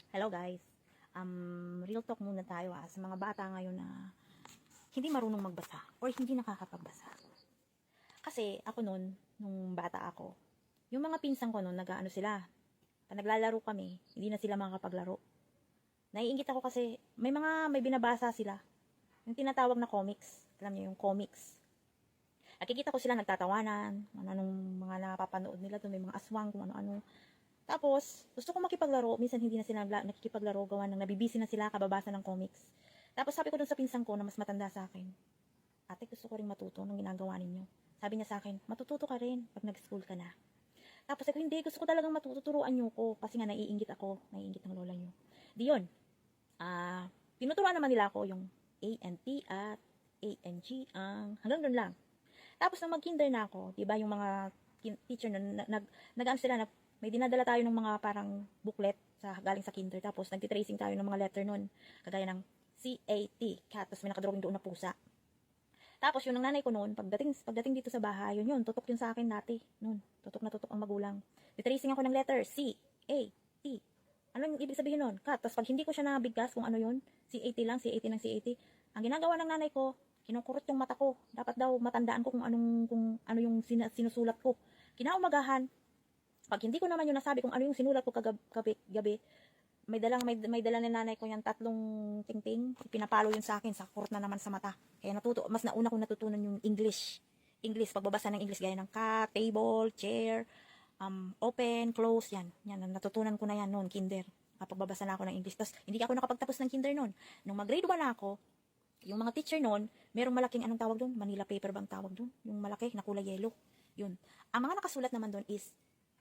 Hello guys. Real talk muna tayo sa mga bata ngayon na hindi marunong magbasa or hindi nakakapagbasa. Kasi ako nung bata ako, yung mga pinsan ko nag-aano sila. Pag naglalaro kami, hindi na sila makakapaglaro. Naiinggit ako kasi may binabasa sila. Yung tinatawag na comics. Alam niyo yung comics. Nakikita ko sila nagtatawanan, anong mga napapanood nila doon, may mga aswang, kung ano-ano. Tapos, gusto ko makipaglaro. Minsan hindi na sila nakikipaglaro. Gawa ng nabibisi na sila kababasa ng comics. Tapos sabi ko dun sa pinsan ko na mas matanda sa akin, ate, gusto ko rin matuto ng ginagawa ninyo. Sabi niya sa akin, matututo ka rin pag nag-school ka na. Tapos ako, hindi, gusto ko talagang matuturuan niyo ko. Kasi nga naiinggit ako. Naiinggit ng lola niyo. Di yun. Tinuturuan naman nila ako yung A and T at A and G hanggang doon lang. Tapos nang mag-kinder na ako, di ba yung mga teacher na nag-ano sila na may dinadala tayo ng mga parang booklet galing sa kinder. Tapos nagtitracing tayo ng mga letter nun. Kagaya ng C-A-T, cat. Tapos may nakadrawing doon na pusa. Tapos yun ang nanay ko noon, pagdating dito sa bahay, yun, tutok yun sa akin dati. Noon, tutok na tutok ang magulang. Titracing ako ng letter C-A-T. Ano yung ibig sabihin nun? Cat. Tapos pag hindi ko siya nabigkas kung ano yun, C-A-T lang, C-A-T ng C-A-T. Ang ginagawa ng nanay ko, kinukurot yung mata ko. Dapat daw matandaan ko kung ano yung sinusulat ko. Kinaumagahan, pag hindi ko naman yung nasabi kung ano yung sinulat ko gabi, may dala ni nanay ko yung 3 tingting, pinapalo yun sa akin, sa kurot na naman sa mata. Kaya mas nauna kong natutunan yung English, pagbabasa ng English, gaya ng cat, table, chair, open, close, yan, natutunan ko na yan noon, kinder, pagbabasa na ako ng English. Tapos, hindi ako nakapagtapos ng kinder noon. Nung mag-grade 1 na ako, yung mga teacher noon, merong malaking, anong tawag doon? Manila paper bang tawag doon? Yung malaki, na kulay yellow. Yun. Ang mga nakasulat naman doon is,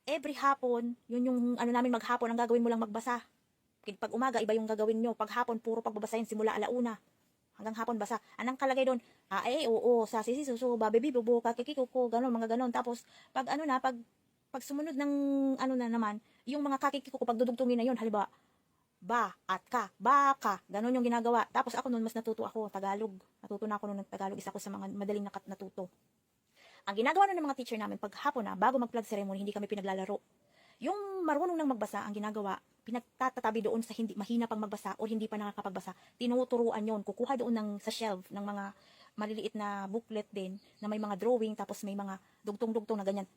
every hapon, yun yung ano namin maghapon, ang gagawin mo lang magbasa. Pag umaga, iba yung gagawin nyo. Pag hapon, puro pagbabasahin simula alauna. Hanggang hapon basa. Anong kalagay doon? Oo, sa sisi, susu, babebi, bubu, kakikikuko, gano'n, mga gano'n. Tapos, pag sumunod ng ano na naman, yung mga kakikikuko, pag dudugtungin na yun, halimbawa, ba, at ka, baka, gano'n yung ginagawa. Tapos ako noon, mas natuto ako, Tagalog. Natuto na ako noon ng Tagalog, isa ko sa mga madaling natuto. Ang ginagawa ng mga teacher namin, pag hapon na, bago mag-flag ceremony, hindi kami pinaglalaro. Yung marunong nang magbasa, ang ginagawa, pinagtatatabi doon sa hindi mahina pang magbasa o hindi pa nakakapagbasa, tinuturuan yon, kukuha doon sa shelf ng mga maliliit na booklet din, na may mga drawing, tapos may mga dugtong-dugtong na ganyan.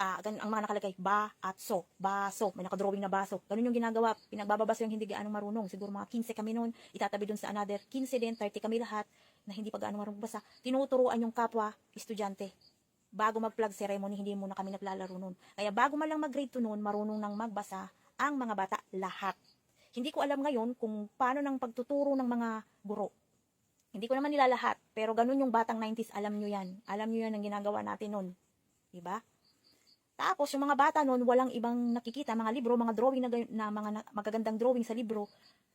Ang mga nakalagay, ba at so, baso, may nakadrawing na baso. Ganun yung ginagawa, pinagbababaso yung hindi gaano marunong. Siguro mga 15 kami noon, itatabi doon sa another 15 din, 30 kami lahat, na hindi pa gaano marunong magbasa. Tinuturuan yung kapwa, estudyante. Bago mag-flag ceremony, hindi muna kami naglalaro noon. Kaya bago man lang mag-grade 2 noon, marunong nang magbasa ang mga bata lahat. Hindi ko alam ngayon kung paano ng pagtuturo ng mga guro. Hindi ko naman nila lahat, pero ganun yung batang 90s, alam nyo yan. Alam nyo yan ang ginagawa natin noon. Diba? Tapos, yung mga bata noon, walang ibang nakikita, mga libro, mga drawing na mga magagandang drawing sa libro,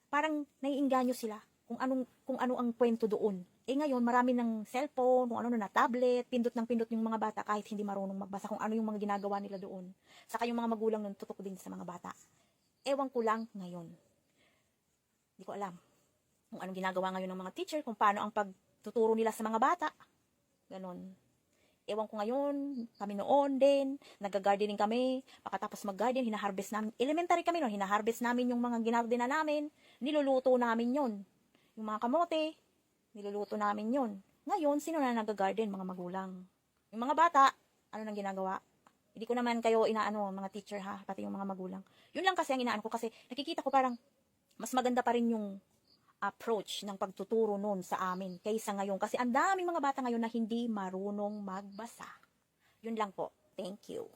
parang naiinganyo sila kung ano ang kwento doon. Ngayon, marami ng cellphone, kung ano na tablet, pindot ng pindot yung mga bata kahit hindi marunong magbasa, kung ano yung mga ginagawa nila doon. Saka yung mga magulang nun, tutok din sa mga bata. Ewan ko lang ngayon. Hindi ko alam kung anong ginagawa ngayon ng mga teacher, kung paano ang pagtuturo nila sa mga bata. Ganon. Ewan ko ngayon, kami noon din, nag-gardening kami, pagkatapos mag-garden, hinaharvest namin, elementary kami noon, hinaharvest namin yung mga ginardena namin, niluluto namin yon. Yung mga kamote, niluluto namin yon. Ngayon, sino na nag-garden? Mga magulang. Yung mga bata, ano nang ginagawa? Hindi ko naman kayo inaano, mga teacher ha, pati yung mga magulang. Yun lang kasi ang inaano ko kasi nakikita ko parang mas maganda pa rin yung approach ng pagtuturo noon sa amin kaysa ngayon. Kasi ang daming mga bata ngayon na hindi marunong magbasa. Yun lang po. Thank you.